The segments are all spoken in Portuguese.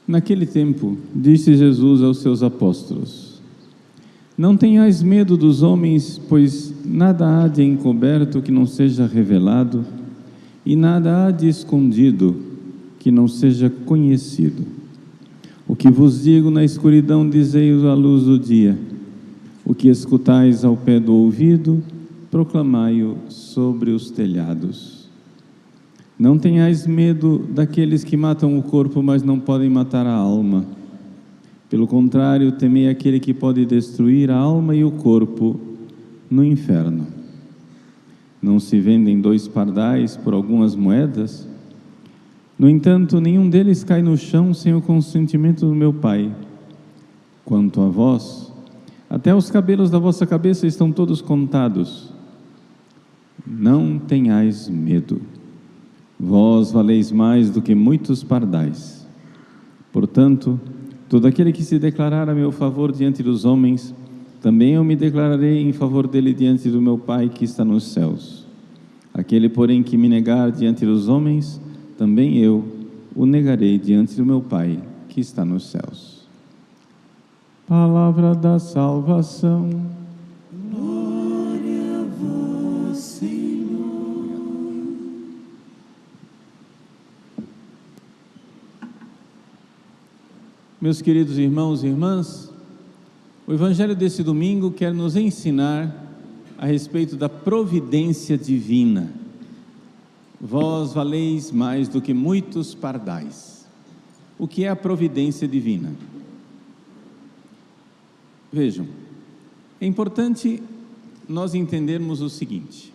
Naquele tempo, disse Jesus aos seus apóstolos: Não tenhais medo dos homens, pois nada há de encoberto que não seja revelado, e nada há de escondido que não seja conhecido. O que vos digo na escuridão, dizei-o à luz do dia. O que escutais ao pé do ouvido, proclamai-o sobre os telhados. Não tenhais medo daqueles que matam o corpo, mas não podem matar a alma. Pelo contrário, temei aquele que pode destruir a alma e o corpo no inferno. Não se vendem 2 pardais por algumas moedas? No entanto, nenhum deles cai no chão sem o consentimento do meu Pai. Quanto a vós, até os cabelos da vossa cabeça estão todos contados. Não tenhais medo. Vós valeis mais do que muitos pardais. Portanto, todo aquele que se declarar a meu favor diante dos homens, também eu me declararei em favor dele diante do meu Pai que está nos céus. Aquele, porém, que me negar diante dos homens, também eu o negarei diante do meu Pai que está nos céus. Palavra da salvação. Glória a vós, Senhor. Meus queridos irmãos e irmãs, o Evangelho desse domingo quer nos ensinar a respeito da providência divina. Vós valeis mais do que muitos pardais. O que é a providência divina? Vejam, é importante nós entendermos o seguinte: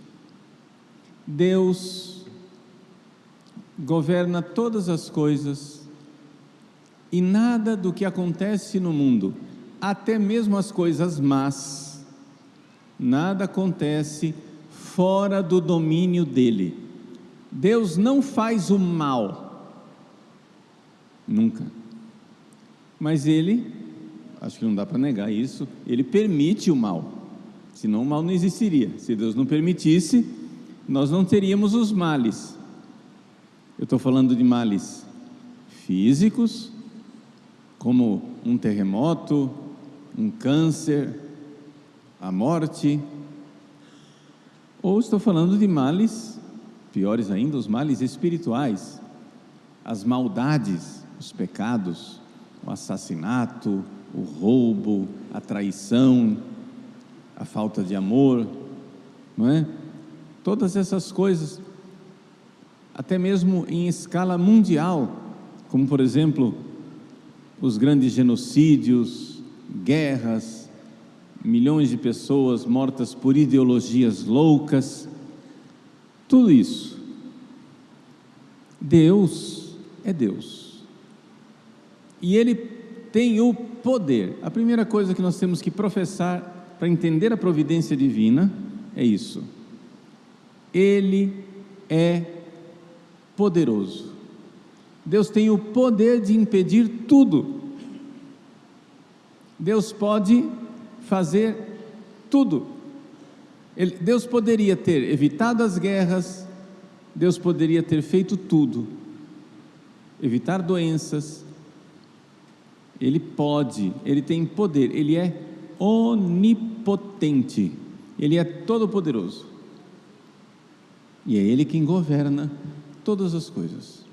Deus governa todas as coisas e nada do que acontece no mundo, até mesmo as coisas más, nada acontece fora do domínio dele. Deus não faz o mal, nunca, mas Ele, acho que não dá para negar isso, Ele permite o mal, senão o mal não existiria. Se Deus não permitisse, nós não teríamos os males. Eu estou falando de males físicos, como um terremoto, um câncer, a morte, ou estou falando de males piores ainda, os males espirituais, as maldades, os pecados, o assassinato, o roubo, a traição, a falta de amor, não é? Todas essas coisas, até mesmo em escala mundial, como por exemplo, os grandes genocídios, guerras, milhões de pessoas mortas por ideologias loucas, tudo isso. Deus é Deus. E Ele tem o poder. A primeira coisa que nós temos que professar para entender a providência divina é isso. Ele é poderoso. Deus tem o poder de impedir tudo. Deus pode fazer tudo. Deus poderia ter evitado as guerras, Deus poderia ter feito tudo, evitar doenças. Ele pode, Ele tem poder, Ele é onipotente, Ele é todo-poderoso, e é Ele quem governa todas as coisas.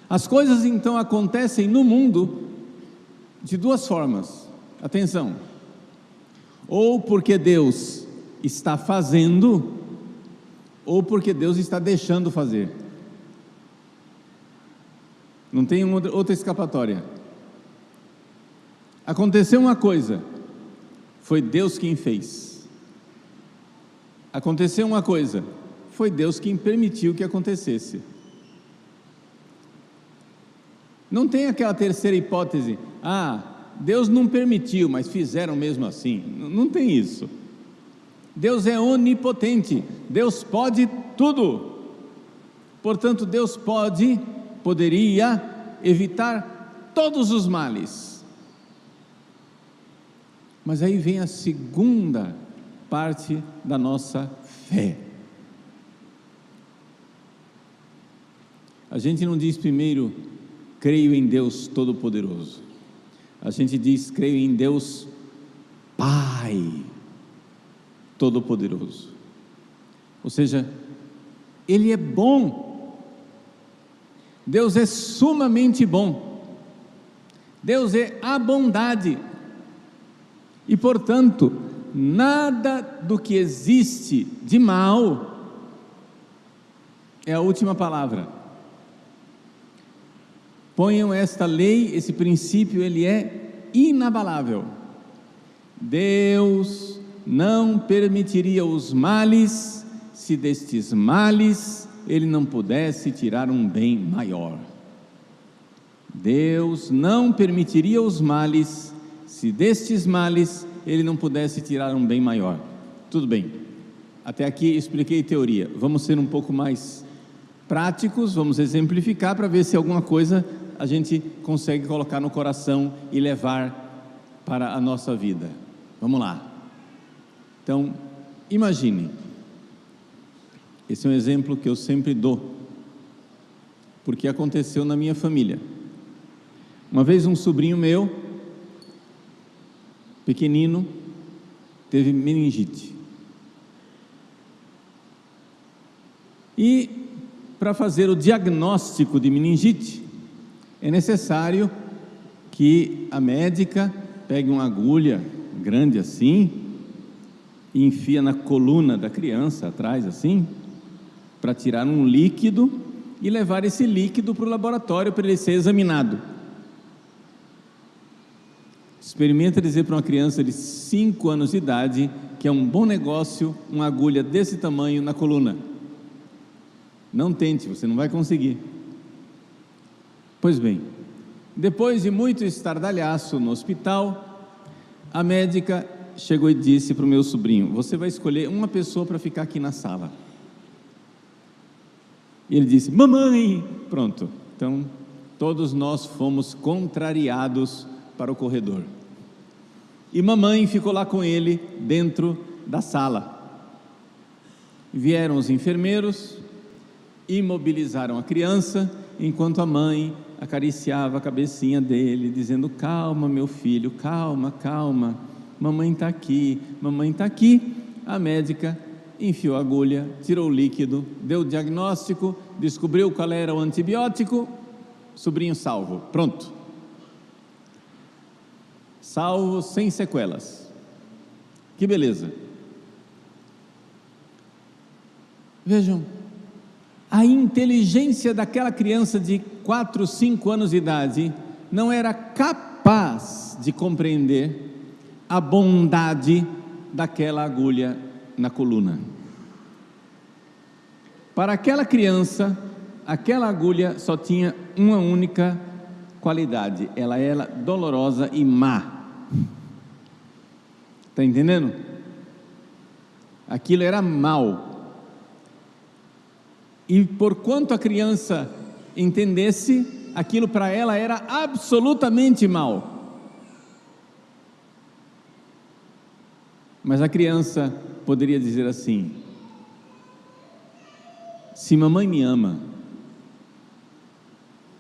As coisas então acontecem no mundo de 2 formas, atenção, ou porque Deus está fazendo, ou porque Deus está deixando fazer. Não tem outra escapatória. Aconteceu uma coisa, foi Deus quem fez. Aconteceu uma coisa, foi Deus quem permitiu que acontecesse. Não tem aquela terceira hipótese, Deus não permitiu, mas fizeram mesmo assim. Não tem isso. Deus é onipotente, Deus pode tudo. Portanto, Deus poderia evitar todos os males. Mas aí vem a segunda parte da nossa fé. A gente não diz primeiro, creio em Deus Todo-Poderoso. A gente diz, creio em Deus Pai Todo-Poderoso. Ou seja, Ele é bom. Deus é sumamente bom. Deus é a bondade. E, portanto, nada do que existe de mal é a última palavra. Ponham esta lei, esse princípio, ele é inabalável. Deus não permitiria os males, se destes males Ele não pudesse tirar um bem maior. Deus não permitiria os males, se destes males Ele não pudesse tirar um bem maior. Tudo bem, até aqui expliquei teoria. Vamos ser um pouco mais práticos, vamos exemplificar para ver se alguma coisa a gente consegue colocar no coração e levar para a nossa vida. Vamos lá. Então, imagine, esse é um exemplo que eu sempre dou, porque aconteceu na minha família. Uma vez um sobrinho meu, pequenino, teve meningite. E para fazer o diagnóstico de meningite, é necessário que a médica pegue uma agulha grande assim e enfia na coluna da criança, atrás assim, para tirar um líquido e levar esse líquido para o laboratório para ele ser examinado. Experimenta dizer para uma criança de 5 anos de idade que é um bom negócio uma agulha desse tamanho na coluna. Não tente, você não vai conseguir. Pois bem, depois de muito estardalhaço no hospital, a médica chegou e disse para o meu sobrinho: você vai escolher uma pessoa para ficar aqui na sala. E ele disse: mamãe! Pronto, então todos nós fomos contrariados para o corredor. E mamãe ficou lá com ele dentro da sala. Vieram os enfermeiros, imobilizaram a criança, enquanto a mãe acariciava a cabecinha dele, dizendo: calma meu filho, calma, calma, mamãe está aqui, mamãe está aqui. A médica enfiou a agulha, tirou o líquido, deu o diagnóstico, descobriu qual era o antibiótico, sobrinho salvo, pronto. Salvo, sem sequelas. Que beleza. Vejam, a inteligência daquela criança de 4, 5 anos de idade não era capaz de compreender a bondade daquela agulha na coluna. Para aquela criança, aquela agulha só tinha uma única qualidade: ela era dolorosa e má. Está entendendo? Aquilo era mal. E por quanto a criança entendesse, aquilo para ela era absolutamente mal. Mas a criança poderia dizer assim: se mamãe me ama,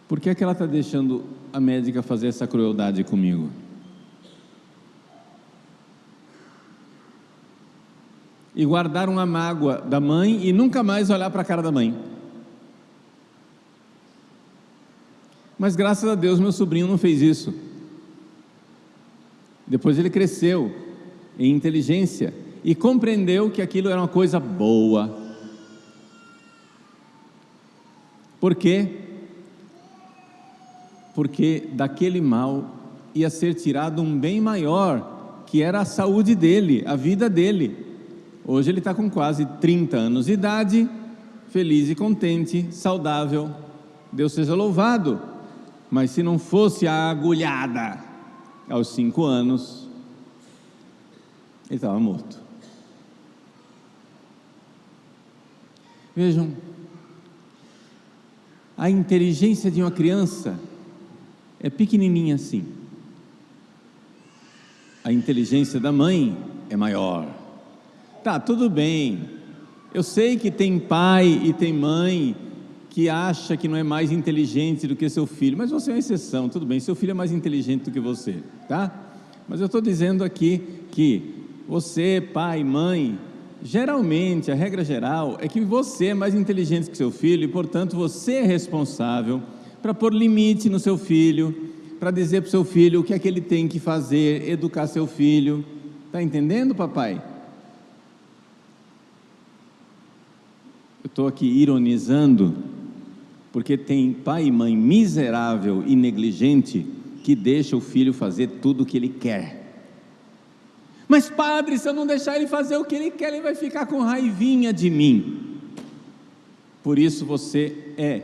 por que é que ela está deixando a médica fazer essa crueldade comigo? E guardar uma mágoa da mãe e nunca mais olhar para a cara da mãe. Mas graças a Deus meu sobrinho não fez isso. Depois ele cresceu em inteligência e compreendeu que aquilo era uma coisa boa. Por quê? Porque daquele mal ia ser tirado um bem maior, que era a saúde dele, a vida dele. Hoje ele está com quase 30 anos de idade, feliz e contente, saudável, Deus seja louvado. Mas se não fosse a agulhada aos 5 anos, ele estava morto. Vejam, a inteligência de uma criança é pequenininha assim. A inteligência da mãe é maior. Tá, tudo bem, eu sei que tem pai e tem mãe que acha que não é mais inteligente do que seu filho, mas você é uma exceção, tudo bem, seu filho é mais inteligente do que você, tá? Mas eu estou dizendo aqui que você, pai, mãe, geralmente, a regra geral é que você é mais inteligente que seu filho e, portanto, você é responsável para pôr limite no seu filho, para dizer para o seu filho o que é que ele tem que fazer, educar seu filho. Está entendendo, papai? Eu estou aqui ironizando, porque tem pai e mãe miserável e negligente que deixa o filho fazer tudo o que ele quer. Mas padre, se eu não deixar ele fazer o que ele quer, ele vai ficar com raivinha de mim. Por isso você é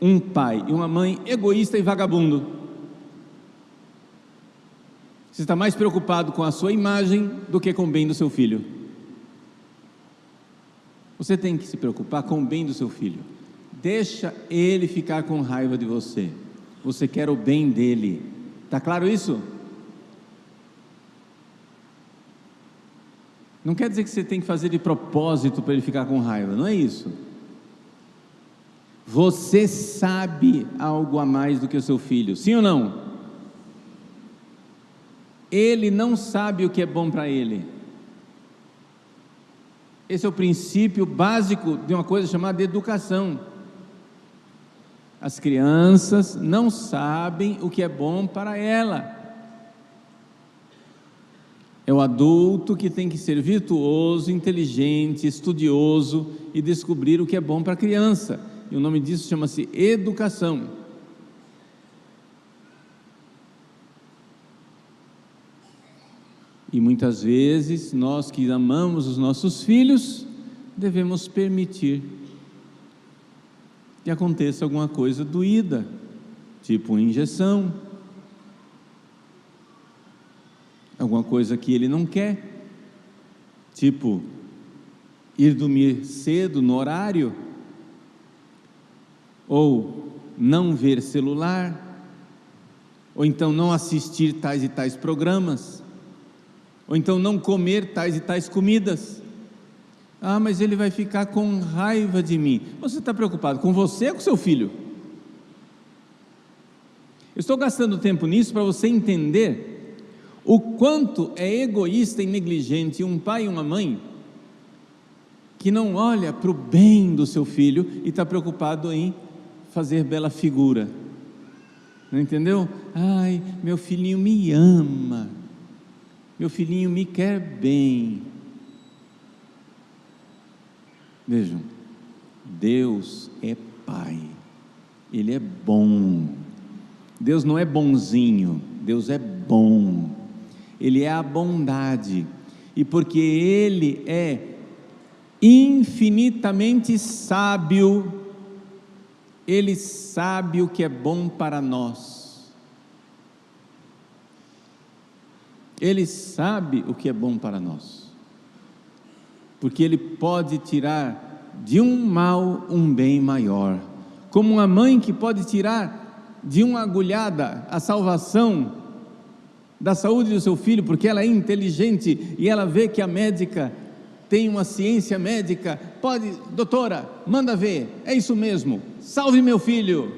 um pai e uma mãe egoísta e vagabundo. Você está mais preocupado com a sua imagem do que com o bem do seu filho. Você tem que se preocupar com o bem do seu filho. Deixa ele ficar com raiva de você. Você quer o bem dele. Está claro isso? Não quer dizer que você tem que fazer de propósito para ele ficar com raiva, não é isso. Você sabe algo a mais do que o seu filho, sim ou não? Ele não sabe o que é bom para ele. Esse é o princípio básico de uma coisa chamada educação. As crianças não sabem o que é bom para ela. É o adulto que tem que ser virtuoso, inteligente, estudioso e descobrir o que é bom para a criança. E o nome disso chama-se educação. E muitas vezes nós que amamos os nossos filhos devemos permitir que aconteça alguma coisa doída, tipo uma injeção, alguma coisa que ele não quer, tipo ir dormir cedo no horário, ou não ver celular, ou então não assistir tais e tais programas, ou então não comer tais e tais comidas. Ah, mas ele vai ficar com raiva de mim. Você está preocupado com você ou com seu filho? Eu estou gastando tempo nisso para você entender o quanto é egoísta e negligente um pai e uma mãe que não olha para o bem do seu filho e está preocupado em fazer bela figura. Não entendeu? Ai, meu filhinho me ama, meu filhinho me quer bem. Vejam, Deus é Pai, Ele é bom. Deus não é bonzinho, Deus é bom. Ele é a bondade, e porque Ele é infinitamente sábio, Ele sabe o que é bom para nós. Ele sabe o que é bom para nós, porque Ele pode tirar de um mal um bem maior, como uma mãe que pode tirar de uma agulhada a salvação da saúde do seu filho, porque ela é inteligente e ela vê que a médica tem uma ciência médica, pode, doutora, manda ver, é isso mesmo, salve meu filho.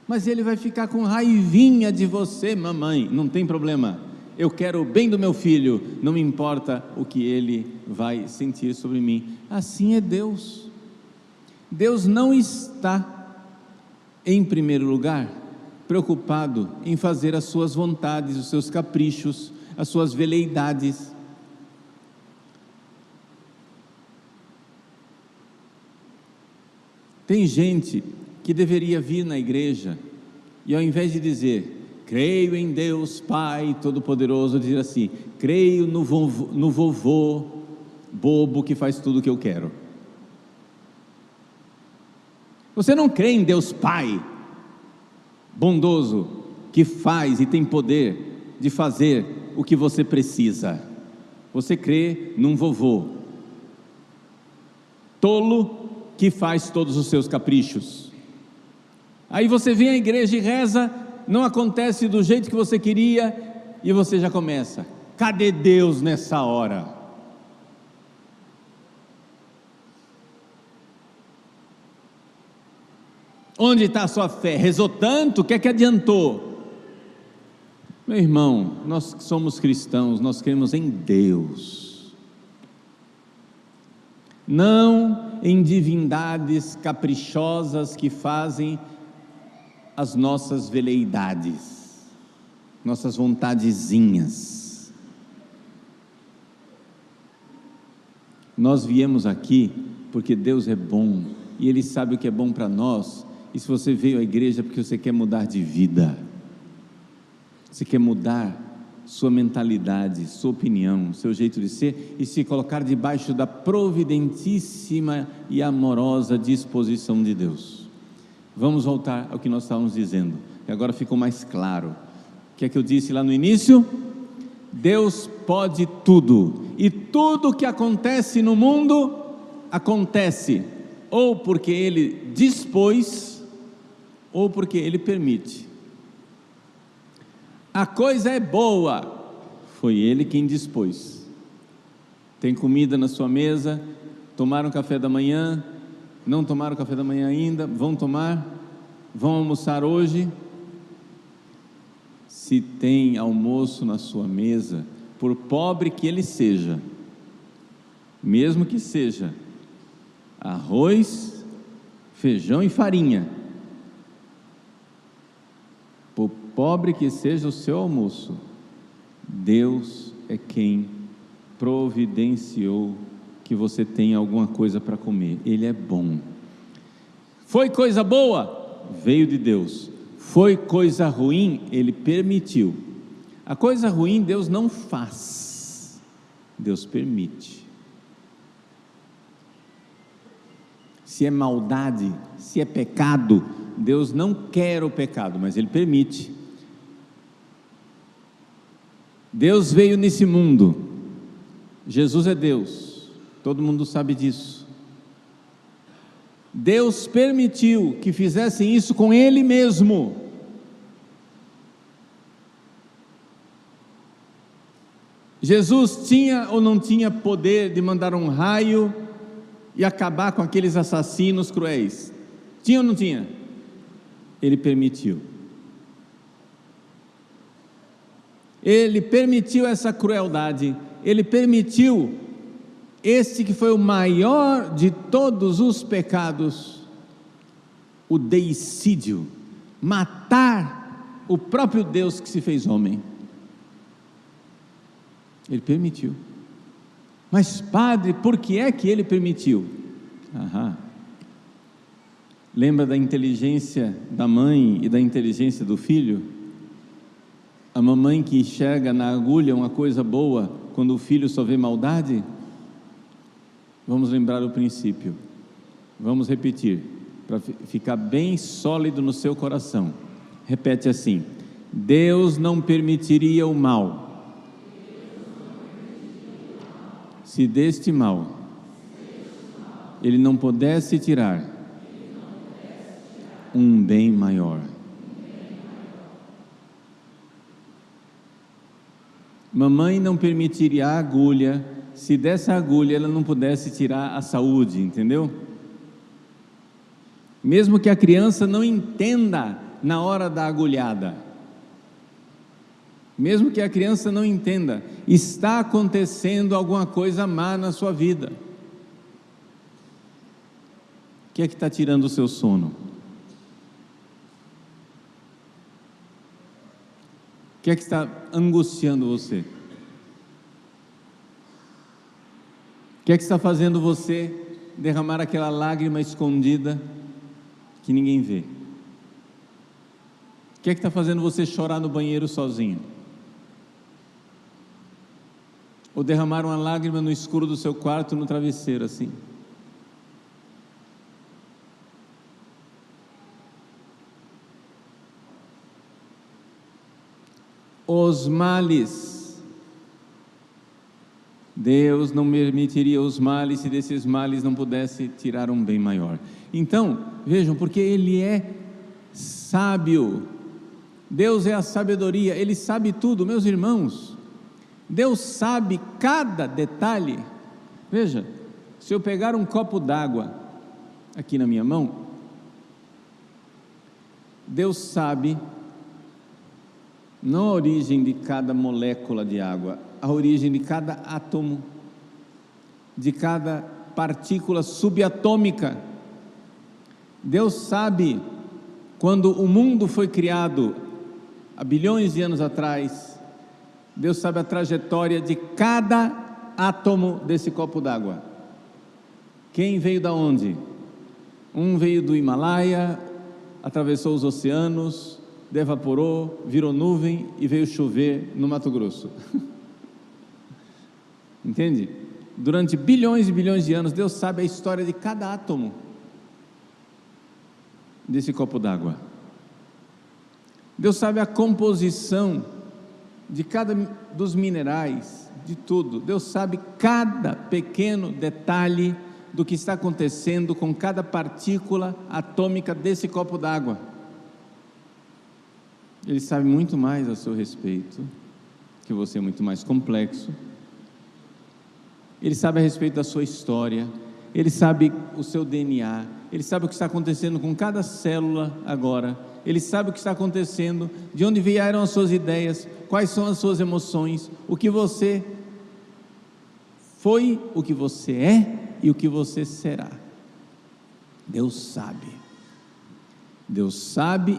Mas ele vai ficar com raivinha de você, mamãe. Não tem problema, eu quero o bem do meu filho, não me importa o que ele vai sentir sobre mim. Assim é Deus. Deus não está, em primeiro lugar, preocupado em fazer as suas vontades, os seus caprichos, as suas veleidades. Tem gente que deveria vir na igreja e, ao invés de dizer creio em Deus Pai Todo-Poderoso, dizer assim: creio no vovô bobo que faz tudo o que eu quero. Você não crê em Deus Pai bondoso, que faz e tem poder de fazer o que você precisa. Você crê num vovô tolo que faz todos os seus caprichos. Aí você vem à igreja e reza, não acontece do jeito que você queria, e você já começa: cadê Deus nessa hora? Onde está a sua fé? Rezou tanto, o que é que adiantou? Meu irmão, nós que somos cristãos, nós cremos em Deus, não em divindades caprichosas que fazem as nossas veleidades, nossas vontadezinhas. Nós viemos aqui porque Deus é bom e Ele sabe o que é bom para nós. E se você veio à igreja porque você quer mudar de vida, você quer mudar sua mentalidade, sua opinião, seu jeito de ser e se colocar debaixo da providentíssima e amorosa disposição de Deus. Vamos voltar ao que nós estávamos dizendo, que agora ficou mais claro. O que é que eu disse lá no início? Deus pode tudo, e tudo que acontece no mundo, acontece ou porque Ele dispôs, ou porque Ele permite. A coisa é boa, foi Ele quem dispôs. Tem comida na sua mesa, tomaram café da manhã, não tomaram café da manhã ainda, vão tomar, vão almoçar hoje. Se tem almoço na sua mesa, por pobre que ele seja, mesmo que seja arroz, feijão e farinha, por pobre que seja o seu almoço, Deus é quem providenciou que você tenha alguma coisa para comer. Ele é bom. Foi coisa boa? Veio de Deus. Foi coisa ruim? Ele permitiu. A coisa ruim Deus não faz, Deus permite. Se é maldade, se é pecado, Deus não quer o pecado, mas Ele permite. Deus veio nesse mundo, Jesus é Deus, todo mundo sabe disso. Deus permitiu que fizessem isso com Ele mesmo. Jesus tinha ou não tinha poder de mandar um raio e acabar com aqueles assassinos cruéis? Tinha ou não tinha? Ele permitiu. Ele permitiu essa crueldade, Ele permitiu este que foi o maior de todos os pecados, o deicídio, matar o próprio Deus que se fez homem. Ele permitiu. Mas padre, por que é que Ele permitiu? Lembra da inteligência da mãe e da inteligência do filho? A mamãe que enxerga na agulha uma coisa boa, quando o filho só vê maldade? Vamos lembrar o princípio, vamos repetir, para ficar bem sólido no seu coração. Repete assim: Deus não permitiria o mal, se deste mal Ele não pudesse tirar um bem maior. Mamãe não permitiria a agulha, se dessa agulha ela não pudesse tirar a saúde, entendeu? Mesmo que a criança não entenda na hora da agulhada, mesmo que a criança não entenda, está acontecendo alguma coisa má na sua vida. O que é que está tirando o seu sono? O que é que está angustiando você? O que é que está fazendo você derramar aquela lágrima escondida que ninguém vê? O que é que está fazendo você chorar no banheiro sozinho? Ou derramar uma lágrima no escuro do seu quarto, no travesseiro, assim? Os males, Deus não permitiria os males se desses males não pudesse tirar um bem maior. Então, vejam, porque Ele é sábio, Deus é a sabedoria, Ele sabe tudo, meus irmãos. Deus sabe cada detalhe. Veja, se eu pegar um copo d'água aqui na minha mão, Deus sabe, não a origem de cada molécula de água, a origem de cada átomo, de cada partícula subatômica. Deus sabe quando o mundo foi criado há bilhões de anos atrás. Deus sabe a trajetória de cada átomo desse copo d'água. Quem veio da onde? Um veio do Himalaia, atravessou os oceanos, evaporou, virou nuvem e veio chover no Mato Grosso. Entende? Durante bilhões e bilhões de anos, Deus sabe a história de cada átomo desse copo d'água. Deus sabe a composição de cada dos minerais, de tudo. Deus sabe cada pequeno detalhe do que está acontecendo com cada partícula atômica desse copo d'água. Ele sabe muito mais a seu respeito, que você é muito mais complexo. Ele sabe a respeito da sua história, Ele sabe o seu DNA, Ele sabe o que está acontecendo com cada célula agora, Ele sabe o que está acontecendo, de onde vieram as suas ideias, quais são as suas emoções, o que você foi, o que você é e o que você será. Deus sabe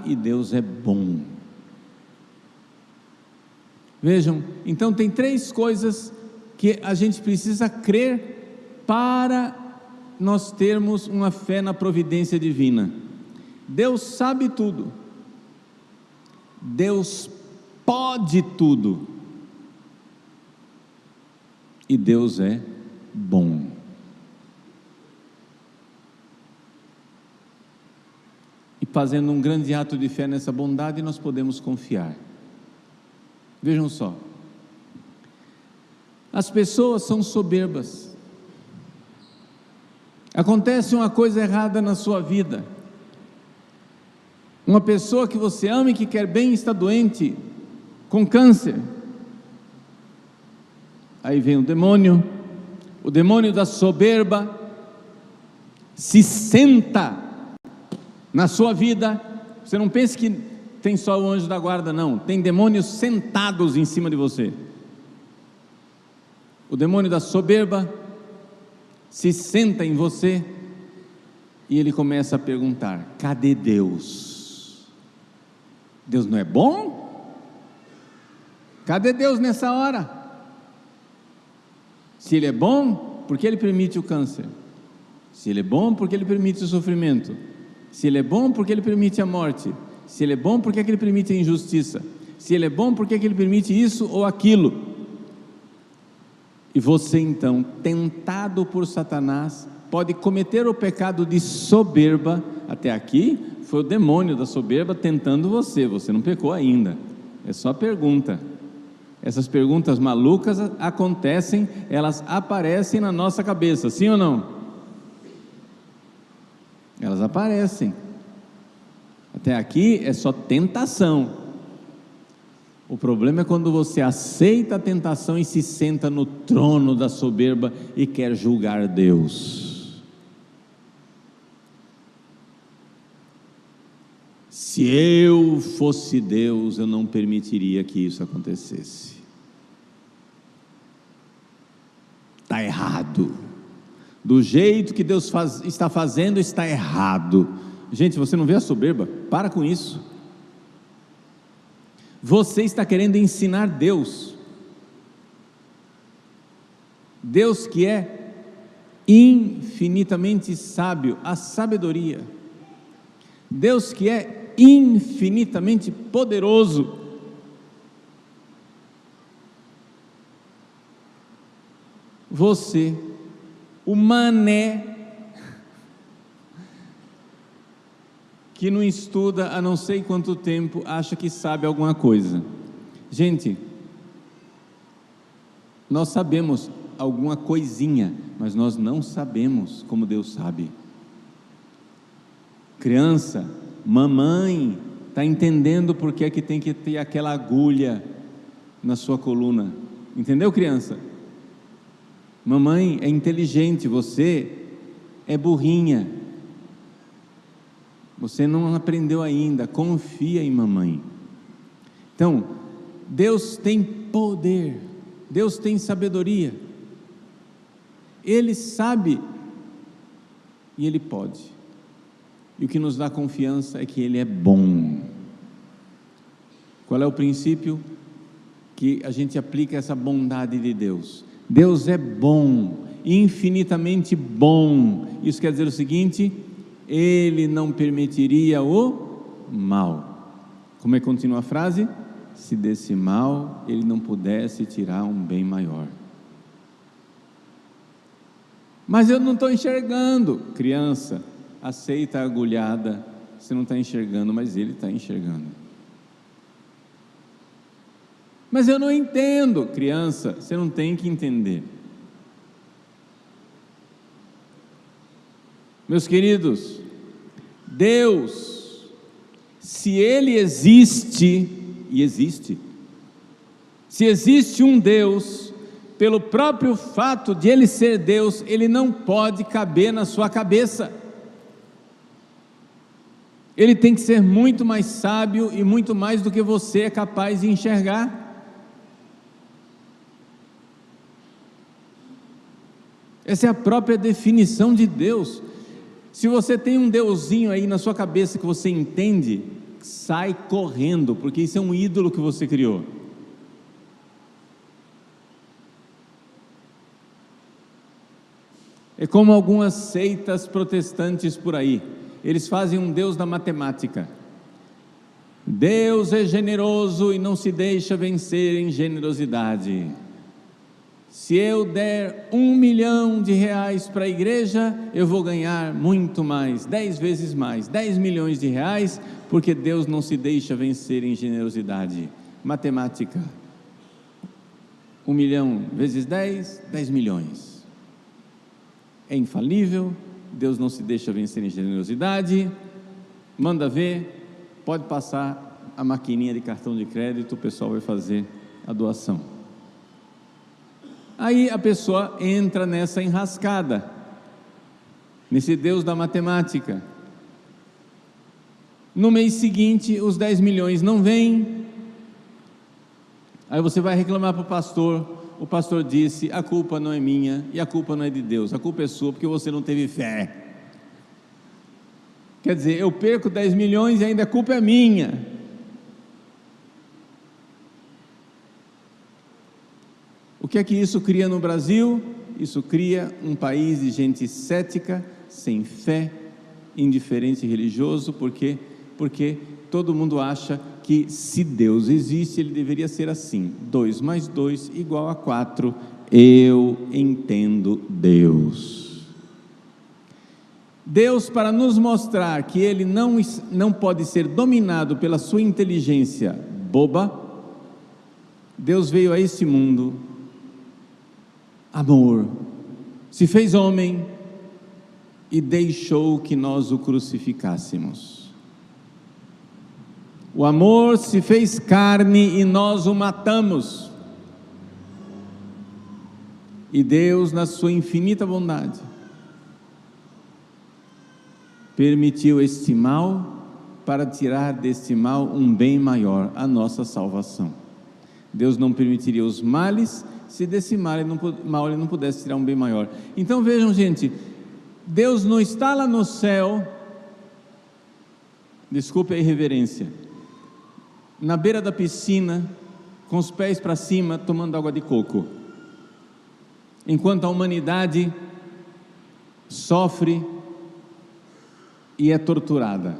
e Deus é bom. Vejam, então tem 3 coisas que a gente precisa crer para nós termos uma fé na providência divina. Deus sabe tudo, Deus pode tudo, e Deus é bom. E fazendo um grande ato de fé nessa bondade, nós podemos confiar. Vejam só, as pessoas são soberbas. Acontece uma coisa errada na sua vida, uma pessoa que você ama e que quer bem está doente, com câncer. Aí vem o demônio da soberba, se senta na sua vida. Você não pense que tem só o anjo da guarda, não, tem demônios sentados em cima de você. O demônio da soberba se senta em você e ele começa a perguntar: cadê Deus? Deus não é bom? Cadê Deus nessa hora? Se Ele é bom, por que Ele permite o câncer? Se Ele é bom, por que Ele permite o sofrimento? Se Ele é bom, por que Ele permite a morte? Se Ele é bom, por que Ele permite a injustiça? Se Ele é bom, por que Ele permite isso ou aquilo? E você então, tentado por Satanás, pode cometer o pecado de soberba. Até aqui foi o demônio da soberba tentando você não pecou ainda, é só pergunta. Essas perguntas malucas acontecem, elas aparecem na nossa cabeça, sim ou não? Elas aparecem. Até aqui é só tentação. O problema é quando você aceita a tentação e se senta no trono da soberba e quer julgar Deus. Se eu fosse Deus, eu não permitiria que isso acontecesse. Está errado. Do jeito que Deus está fazendo, está errado. Gente, você não vê a soberba? Para com isso. Você está querendo ensinar Deus. Deus que é infinitamente sábio, a sabedoria. Deus que é infinitamente poderoso. Você, o mané, que não estuda há não sei quanto tempo, acha que sabe alguma coisa. Gente, nós sabemos alguma coisinha, mas nós não sabemos como Deus sabe. Criança, mamãe está entendendo por que tem que ter aquela agulha na sua coluna. Entendeu, criança? Mamãe é inteligente, você é burrinha. Você não aprendeu ainda, confia em mamãe. Então, Deus tem poder, Deus tem sabedoria, Ele sabe e Ele pode. E o que nos dá confiança é que Ele é bom. Qual é o princípio que a gente aplica essa bondade de Deus? Deus é bom, infinitamente bom. Isso quer dizer o seguinte: Ele não permitiria o mal. Como é que continua a frase? Se desse mal Ele não pudesse tirar um bem maior. Mas eu não estou enxergando. Criança, aceita a agulhada. Você não está enxergando, mas Ele está enxergando. Mas eu não entendo. Criança, você não tem que entender. Meus queridos, Deus, se Ele existe, e existe, se existe um Deus, pelo próprio fato de Ele ser Deus, Ele não pode caber na sua cabeça. Ele tem que ser muito mais sábio e muito mais do que você é capaz de enxergar. Essa é a própria definição de Deus. Se você tem um deusinho aí na sua cabeça que você entende, sai correndo, porque isso é um ídolo que você criou. É como algumas seitas protestantes por aí. Eles fazem um Deus da matemática. Deus é generoso e não se deixa vencer em generosidade. Se eu der R$1 milhão para a igreja, eu vou ganhar muito mais, 10 vezes mais, 10 milhões de reais, porque Deus não se deixa vencer em generosidade. Matemática. 1 milhão vezes 10, 10 milhões. É infalível, Deus não se deixa vencer em generosidade. Manda ver, pode passar a maquininha de cartão de crédito, o pessoal vai fazer a doação. Aí a pessoa entra nessa enrascada, nesse Deus da matemática. No mês seguinte, os 10 milhões não vêm. Aí você vai reclamar para o pastor disse: a culpa não é minha e a culpa não é de Deus, a culpa é sua porque você não teve fé. Quer dizer, eu perco 10 milhões e ainda a culpa é minha. O que é que isso cria no Brasil? Isso cria um país de gente cética, sem fé, indiferente e religioso, porque todo mundo acha que se Deus existe, Ele deveria ser assim: 2 mais 2 igual a 4, eu entendo Deus. Deus, para nos mostrar que Ele não pode ser dominado pela sua inteligência boba, Deus veio a esse mundo, amor, se fez homem e deixou que nós o crucificássemos. O amor se fez carne e nós o matamos. E Deus, na sua infinita bondade, permitiu este mal para tirar deste mal um bem maior, a nossa salvação. Deus não permitiria os males se desse mal ele não pudesse tirar um bem maior. Então vejam, gente, Deus não está lá no céu, desculpe a irreverência, na beira da piscina, com os pés para cima, tomando água de coco, enquanto a humanidade sofre e é torturada.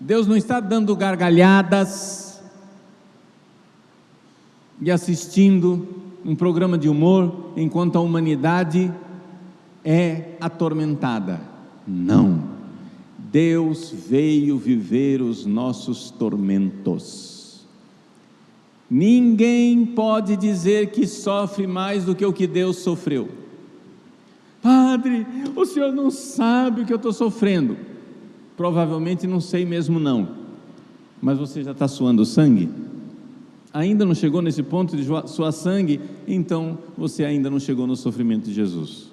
Deus não está dando gargalhadas e assistindo um programa de humor enquanto a humanidade é atormentada. Não, Deus veio viver os nossos tormentos. Ninguém pode dizer que sofre mais do que o que Deus sofreu. Padre, o senhor não sabe o que eu estou sofrendo. Provavelmente não sei mesmo não, mas você já está suando sangue? Ainda não chegou nesse ponto de suar sangue? Então você ainda não chegou no sofrimento de Jesus,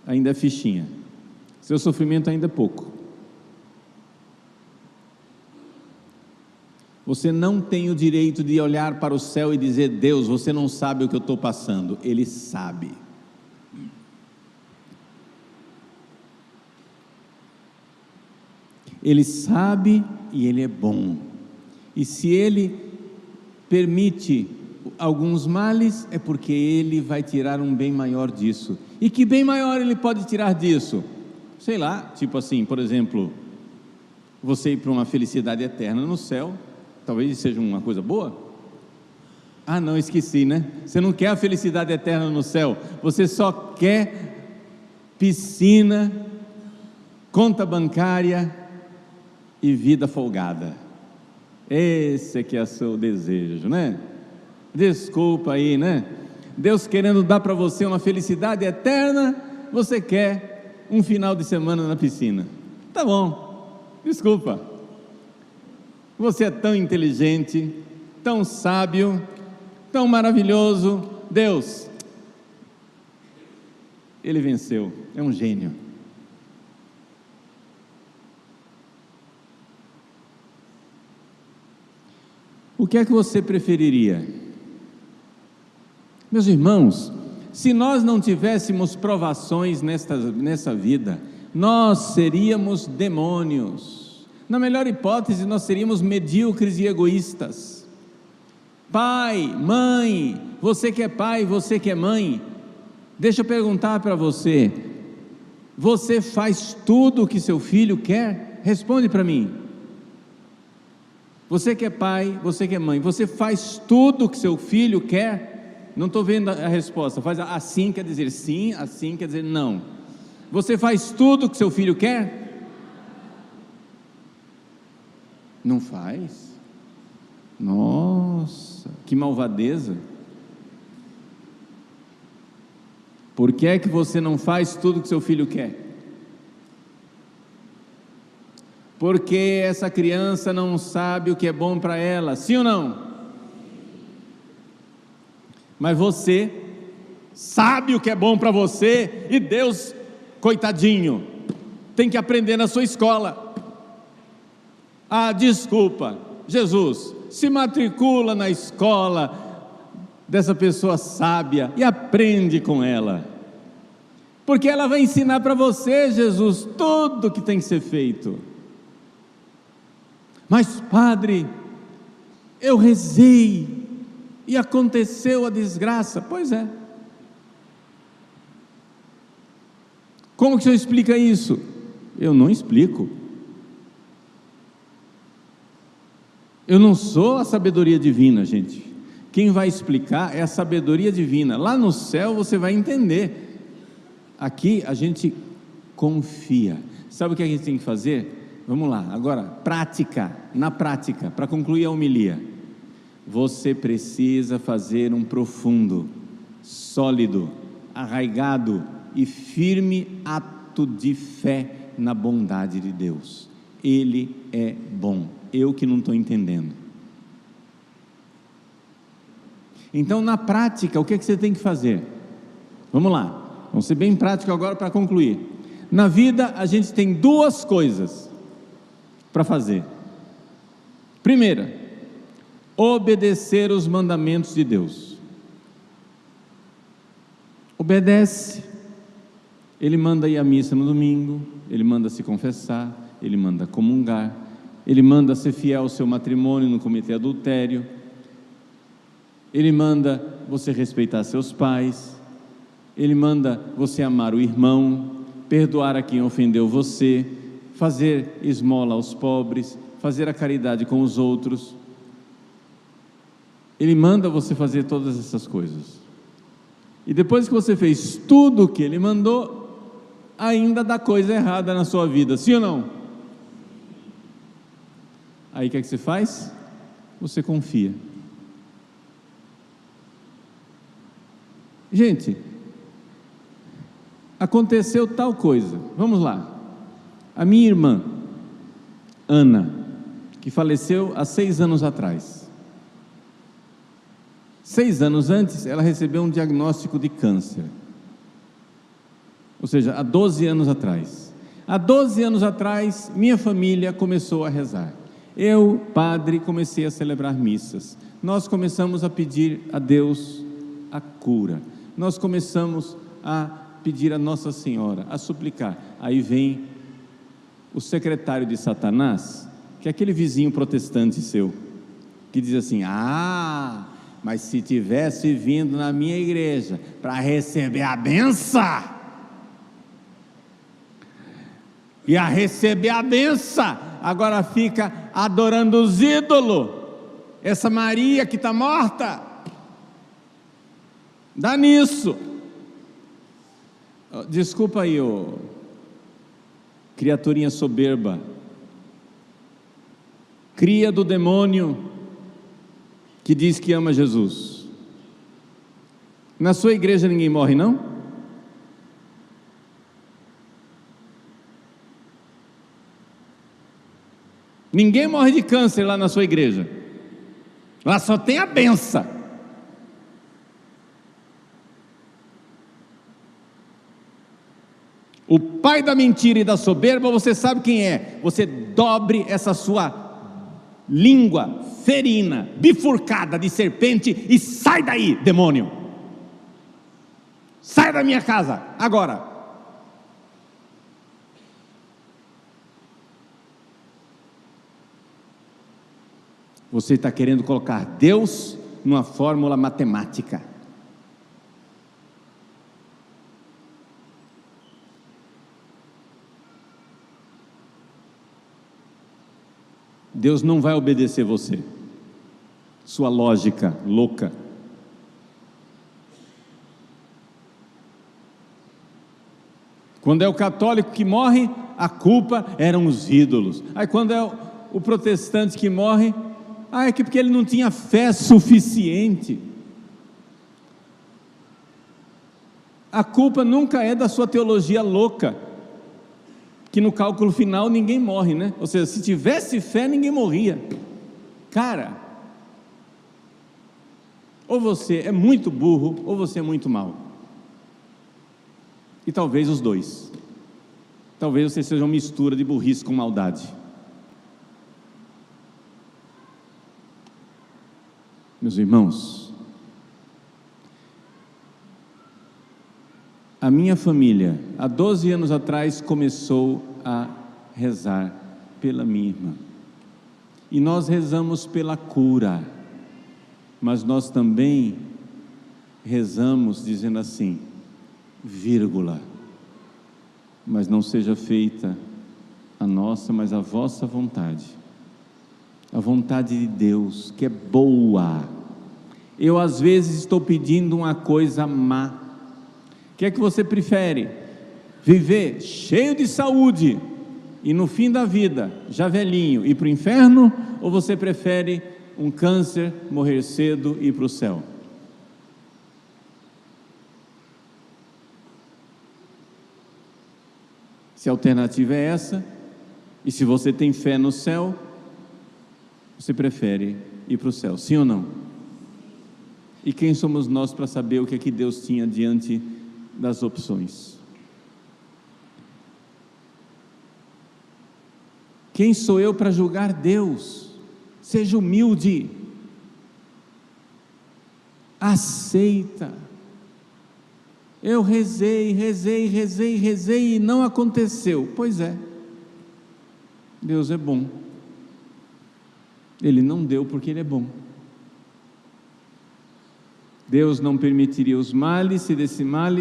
ainda é fichinha, seu sofrimento ainda é pouco. Você não tem o direito de olhar para o céu e dizer: Deus, você não sabe o que eu estou passando. Ele sabe. Ele sabe e Ele é bom. E se Ele permite alguns males, é porque Ele vai tirar um bem maior disso. E que bem maior Ele pode tirar disso? Sei lá, tipo assim, por exemplo, você ir para uma felicidade eterna no céu, talvez seja uma coisa boa. Ah não, esqueci, né? Você não quer a felicidade eterna no céu, você só quer piscina, conta bancária e vida folgada. Esse é que é o seu desejo, né? Desculpa aí, né? Deus querendo dar para você uma felicidade eterna, você quer um final de semana na piscina. Tá bom, desculpa. Você é tão inteligente, tão sábio, tão maravilhoso. Deus, Ele venceu, é um gênio. O que é que você preferiria? Meus irmãos, se nós não tivéssemos provações nessa vida, nós seríamos demônios. Na melhor hipótese, nós seríamos medíocres e egoístas. Pai, mãe, você que é pai, você que é mãe, deixa eu perguntar para você: você faz tudo o que seu filho quer? Responde para mim. Você que é pai, você que é mãe, você faz tudo o que seu filho quer? Não estou vendo a resposta. Faz assim quer dizer sim, assim quer dizer não. Você faz tudo o que seu filho quer? Não faz? Nossa, que malvadeza. Por que é que você não faz tudo o que seu filho quer? Porque essa criança não sabe o que é bom para ela, sim ou não? Mas você sabe o que é bom para você, e Deus, coitadinho, tem que aprender na sua escola. Ah, desculpa, Jesus, se matricula na escola dessa pessoa sábia e aprende com ela, porque ela vai ensinar para você, Jesus, tudo que tem que ser feito. Mas padre, eu rezei e aconteceu a desgraça. Pois é. Como que o senhor explica isso? Eu não explico. Eu não sou a sabedoria divina, gente. Quem vai explicar é a sabedoria divina. Lá no céu você vai entender. Aqui a gente confia. Sabe o que a gente tem que fazer? Vamos lá, agora, prática, na prática, para concluir a homilia. Você precisa fazer um profundo, sólido, arraigado e firme ato de fé na bondade de Deus. Ele é bom, eu que não estou entendendo. Então, na prática, o que é que você tem que fazer? Vamos lá, vamos ser bem prático agora para concluir. Na vida, a gente tem duas coisas para fazer. Primeira, obedecer os mandamentos de Deus. Obedece. Ele manda ir à missa no domingo, Ele manda se confessar, Ele manda comungar, Ele manda ser fiel ao seu matrimônio, não cometer adultério, Ele manda você respeitar seus pais, Ele manda você amar o irmão, perdoar a quem ofendeu você, fazer esmola aos pobres, fazer a caridade com os outros. Ele manda você fazer todas essas coisas. E depois que você fez tudo o que Ele mandou, ainda dá coisa errada na sua vida, sim ou não? Aí o que é que você faz? Você confia. Gente, aconteceu tal coisa, vamos lá. A minha irmã, Ana, que faleceu há 6 anos atrás. 6 anos antes, ela recebeu um diagnóstico de câncer. Ou seja, há 12 anos atrás. Há 12 anos atrás, minha família começou a rezar. Eu, padre, comecei a celebrar missas. Nós começamos a pedir a Deus a cura. Nós começamos a pedir a Nossa Senhora, a suplicar. Aí vem o secretário de Satanás, que é aquele vizinho protestante seu, que diz assim: ah, mas se tivesse vindo na minha igreja para receber a benção, ia receber a benção, agora fica adorando os ídolos, essa Maria que está morta, dá nisso. Desculpa aí, ô criaturinha soberba, cria do demônio, que diz que ama Jesus. Na sua igreja ninguém morre, não? Ninguém morre de câncer lá na sua igreja. Lá só tem a benção. O pai da mentira e da soberba, você sabe quem é? Você dobre essa sua língua ferina, bifurcada de serpente, e sai daí, demônio. Sai da minha casa, agora. Você está querendo colocar Deus numa fórmula matemática. Deus não vai obedecer você, sua lógica louca. Quando é o católico que morre, a culpa eram os ídolos. Aí quando é o protestante que morre, é que porque ele não tinha fé suficiente. A culpa nunca é da sua teologia louca, que no cálculo final ninguém morre, né? Ou seja, se tivesse fé ninguém morria. Cara, ou você é muito burro ou você é muito mau, e talvez os dois. Talvez você seja uma mistura de burrice com maldade. Meus irmãos, a minha família, há 12 anos atrás, começou a rezar pela minha irmã. E nós rezamos pela cura, mas nós também rezamos dizendo assim, vírgula, mas não seja feita a nossa, mas a vossa vontade. A vontade de Deus, que é boa. Eu às vezes estou pedindo uma coisa má. O que é que você prefere? Viver cheio de saúde e no fim da vida, já velhinho, ir para o inferno? Ou você prefere um câncer, morrer cedo e ir para o céu? Se a alternativa é essa, e se você tem fé no céu, você prefere ir para o céu, sim ou não? E quem somos nós para saber o que é que Deus tinha diante das opções? Quem sou eu para julgar Deus? Seja humilde, aceita. Eu rezei e não aconteceu. Pois é, Deus é bom. Ele não deu porque Ele é bom. Deus não permitiria os males, se desse mal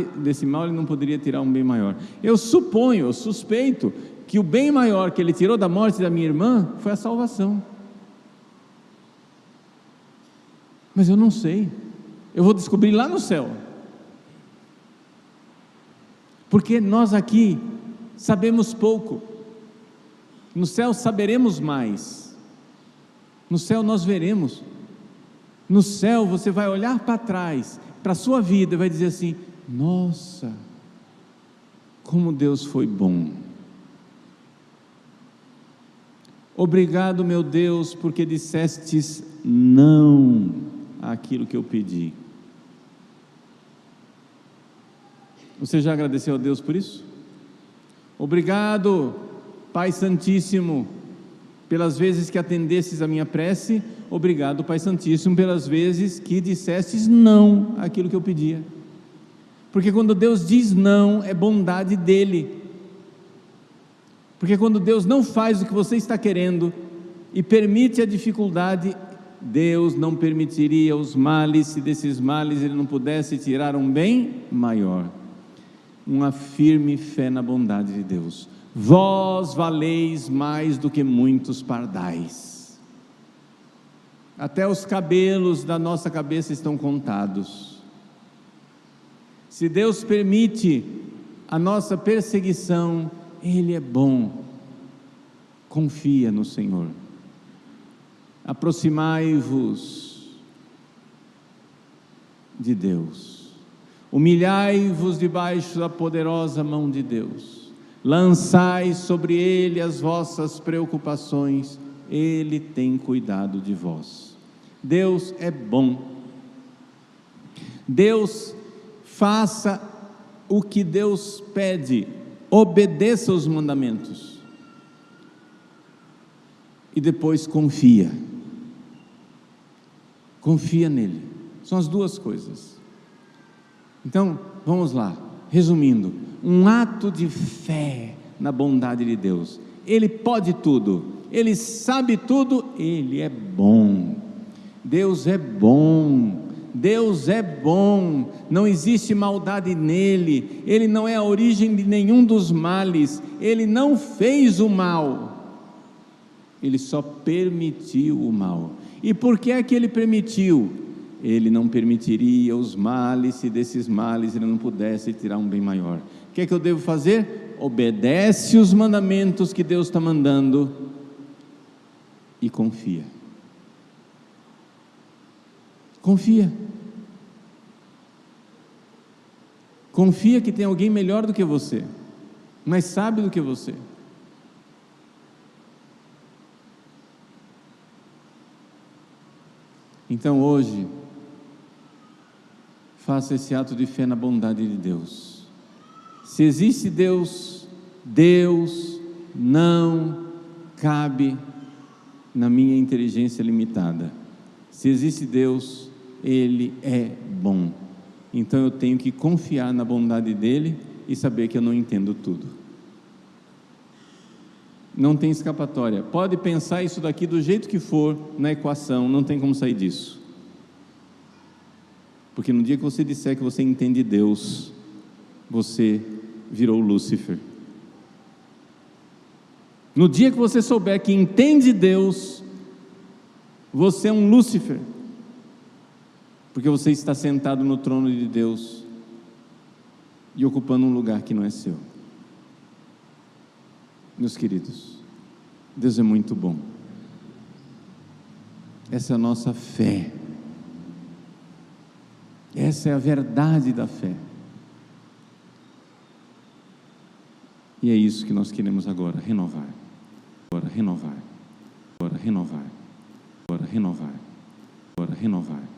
Ele não poderia tirar um bem maior. Eu suponho, eu suspeito, que o bem maior que Ele tirou da morte da minha irmã foi a salvação. Mas eu não sei, eu vou descobrir lá no céu. Porque nós aqui sabemos pouco, no céu saberemos mais. No céu nós veremos. No céu você vai olhar para trás, para a sua vida, e vai dizer assim: nossa, como Deus foi bom. Obrigado, meu Deus, porque dissestes não àquilo que eu pedi. Você já agradeceu a Deus por isso? Obrigado, Pai Santíssimo, pelas vezes que atendestes a minha prece. Obrigado, Pai Santíssimo, pelas vezes que dissestes não àquilo que eu pedia. Porque quando Deus diz não, é bondade dele. Porque quando Deus não faz o que você está querendo e permite a dificuldade, Deus não permitiria os males, se desses males Ele não pudesse tirar um bem maior. Uma firme fé na bondade de Deus. Vós valeis mais do que muitos pardais. Até os cabelos da nossa cabeça estão contados. Se Deus permite a nossa perseguição, Ele é bom. Confia no Senhor. Aproximai-vos de Deus. Humilhai-vos debaixo da poderosa mão de Deus. Lançai sobre Ele as vossas preocupações. Ele tem cuidado de vós. Deus é bom. Deus faça o que Deus pede, obedeça os mandamentos e depois confia nele. São as duas coisas. Então vamos lá, resumindo, um ato de fé na bondade de Deus. Ele pode tudo, Ele sabe tudo, Ele é bom. Deus é bom. Deus é bom, não existe maldade nele, Ele não é a origem de nenhum dos males, Ele não fez o mal, Ele só permitiu o mal. E por que é que Ele permitiu? Ele não permitiria os males, se desses males Ele não pudesse tirar um bem maior. O que é que eu devo fazer? Obedece os mandamentos que Deus está mandando e confia. Confia. Confia que tem alguém melhor do que você, mais sábio do que você. Então hoje, faça esse ato de fé na bondade de Deus. Se existe Deus, Deus não cabe na minha inteligência limitada. Se existe Deus, Ele é bom. Então eu tenho que confiar na bondade dEle e saber que eu não entendo tudo. Não tem escapatória. Pode pensar isso daqui do jeito que for na equação, não tem como sair disso. Porque no dia que você disser que você entende Deus, você virou Lúcifer. No dia que você souber que entende Deus, você é um Lúcifer. Porque você está sentado no trono de Deus e ocupando um lugar que não é seu. Meus queridos, Deus é muito bom. Essa é a nossa fé. Essa é a verdade da fé. E é isso que nós queremos agora, renovar. Agora renovar. Agora renovar. Agora renovar. Agora renovar.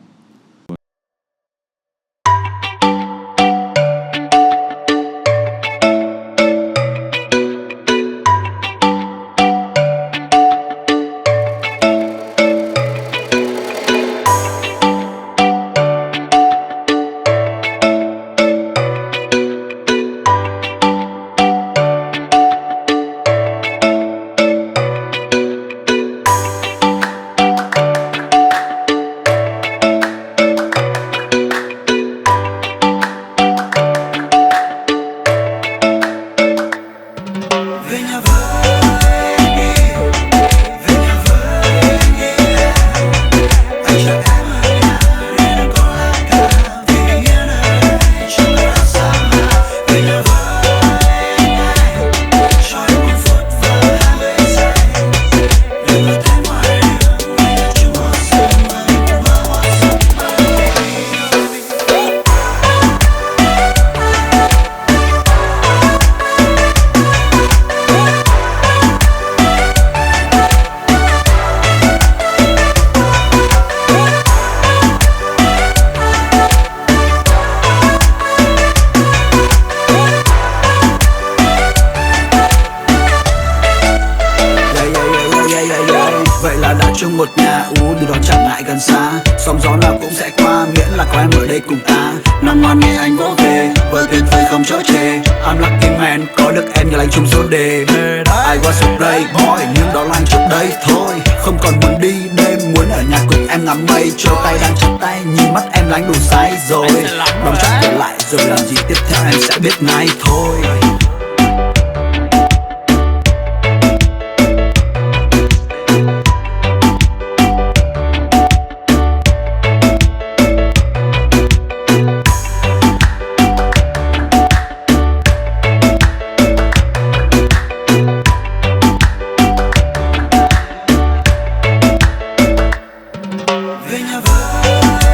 ngại gần xa, sóng gió nào cũng sẽ qua, miễn là có em ở đây cùng ta. Năm ngoan nghe anh vỗ về, với tuyệt vời không chối chê. I'm lucky man, có được em như lành chung số đề. I was a playboy, nhưng đó là anh trước đây thôi. Không còn muốn đi đêm, muốn ở nhà cùng em ngắm mây trôi. Tay đang trong tay, nhìn mắt em lánh đủ say rồi. Đóng chắc trở lại rồi làm gì tiếp theo em sẽ biết ngay thôi. Về nhà với